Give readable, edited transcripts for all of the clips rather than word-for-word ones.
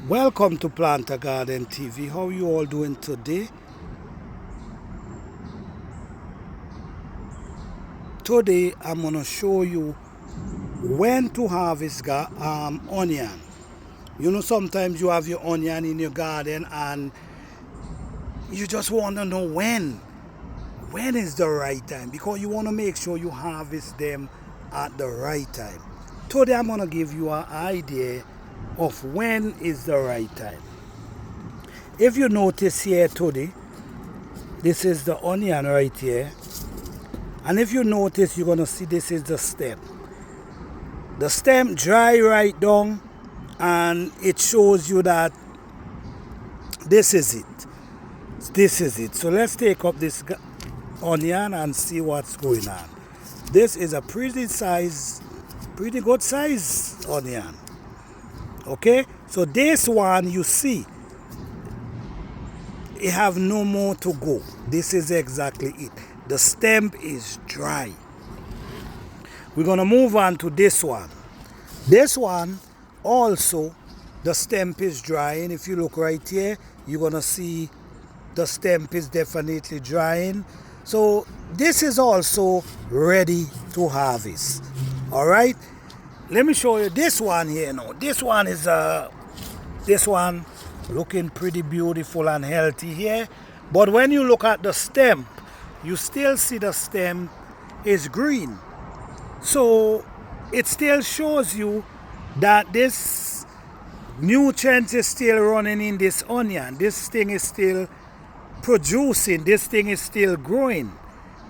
Welcome to Plant a Garden TV. How you all doing today? Today I'm gonna show you when to harvest onion. You know, sometimes you have your onion in your garden and you just want to know when. When is the right time? Because you want to make sure you harvest them at the right time. Today I'm gonna give you an idea of when is the right time. If you notice here today, this is the onion right here. And if you notice, you're going to see this is the stem. The stem dry right down and it shows you that this is it. This is it. So let's take up this onion and see what's going on. This is a pretty good size onion. Okay, so this one you see, it have no more to go. This is exactly it. The stem is dry. We're gonna move on to this one. This one also, the stem is drying. If you look right here, you're gonna see the stem is definitely drying. So this is also ready to harvest. All right. Let me show you this one here now. This one is looking pretty beautiful and healthy here. But when you look at the stem, you still see the stem is green. So it still shows you that this nutrient is still running in this onion. This thing is still producing. This thing is still growing.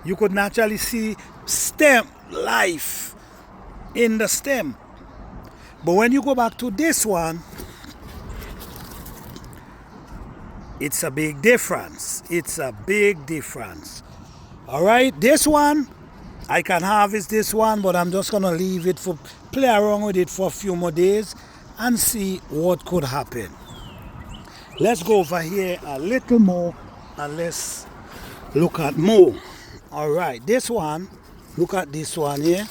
You could naturally see stem life in the stem. But when you go back to this one, it's a big difference. It's a big difference. All right, this one, I can harvest this one, but I'm just gonna leave it for, play around with it for a few more days and see what could happen. Let's go over here a little more and let's look at more. All right, this one, look at this one here.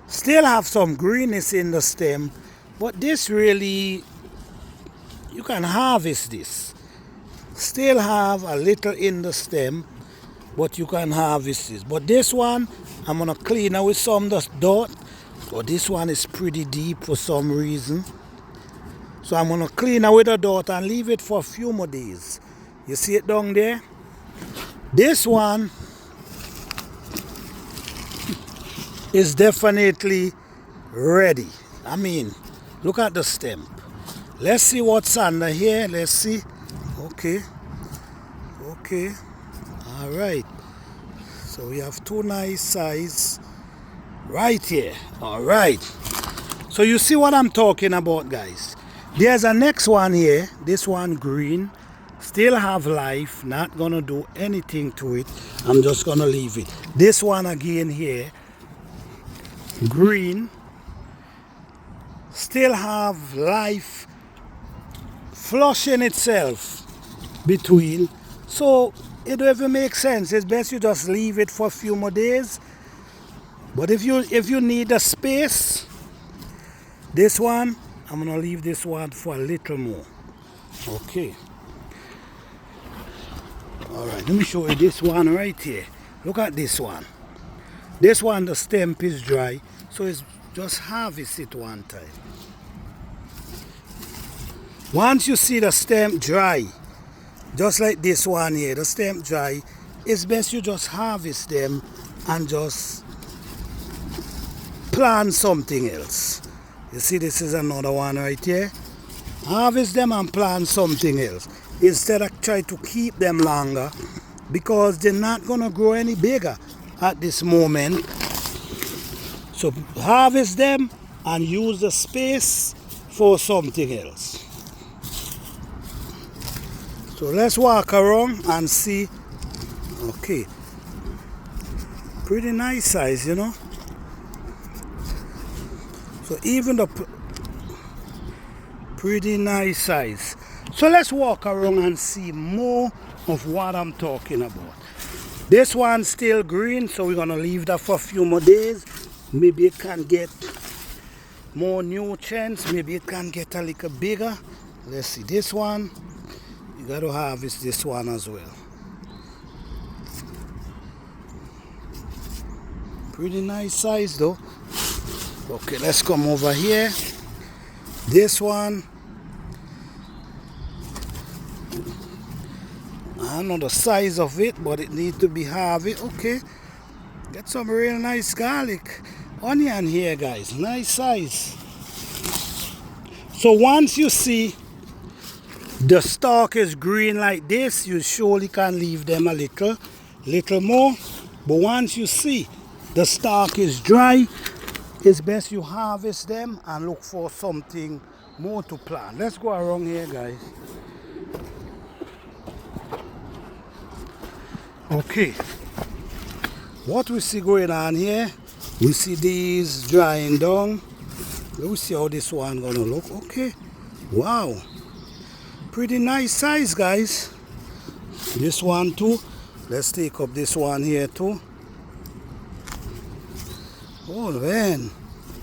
Still have some greenness in the stem, but this really, you can harvest this. Still have a little in the stem, but you can harvest this. But this one, I'm gonna clean out with some dirt. So this one is pretty deep for some reason. So I'm gonna clean out with the dirt and leave it for a few more days. You see it down there? This one is definitely ready. I mean, look at the stem. Let's see what's under here. Let's see. Okay. All right. So we have two nice size right here. All right. So you see what I'm talking about, guys. There's a next one here. This one green. Still have life. Not gonna do anything to it. I'm just gonna leave it. This one again here. Green. Still have life flushing itself between. So it don't even make sense. It's best you just leave it for a few more days. But if you need a space, this one, I'm gonna leave this one for a little more. Okay. All right, let me show you this one right here. Look at this one. This one, the stem is dry, so it's just harvest it one time. Once you see the stem dry, just like this one here, the stem dry, it's best you just harvest them and just plant something else. You see, this is another one right here. Harvest them and plant something else instead of try to keep them longer, because they're not gonna grow any bigger at this moment. So harvest them and use the space for something else. So let's walk around and see. Okay, pretty nice size, you know. So even the pretty nice size. So let's walk around and see more of what I'm talking about. This one's still green, so we're gonna leave that for a few more days. Maybe it can get more nutrients. Maybe it can get a little bigger. Let's see this one. You got to harvest this one as well. Pretty nice size though. Okay, let's come over here. This one, I don't know the size of it, but it needs to be harvested. Okay, get some real nice garlic onion here, guys. Nice size. So once you see the stalk is green like this, you surely can leave them a little more. But once you see the stalk is dry, it's best you harvest them and look for something more to plant. Let's go around here, guys. Okay, what we see going on here, we see these drying down. Let's see how this one gonna look. Okay, wow, pretty nice size, guys. This one too. Let's take up this one here too. Oh man,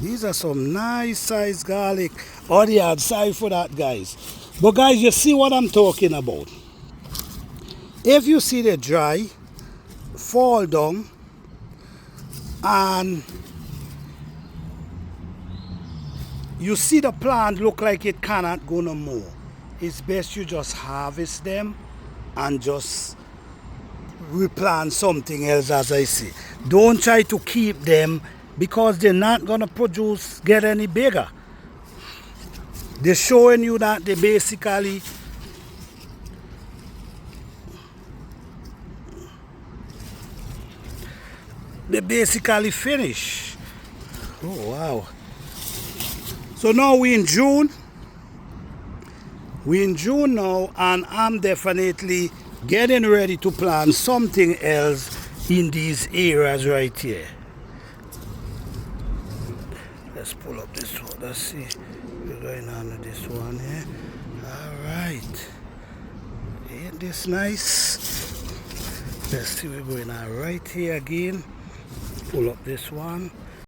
these are some nice size garlic. Onion, sorry for that, guys. But guys, you see what I'm talking about. If you see the dry, fall down, and you see the plant look like it cannot go no more, it's best you just harvest them and just replant something else, as I say. Don't try to keep them because they're not gonna get any bigger. They're showing you that they basically finish. Oh wow. So now we're in June. We're in June now, and I'm definitely getting ready to plant something else in these areas right here. Let's pull up this one. Let's see what's going on with this one here. Alright. Ain't this nice? Let's see what's going on right here again. Pull up this one.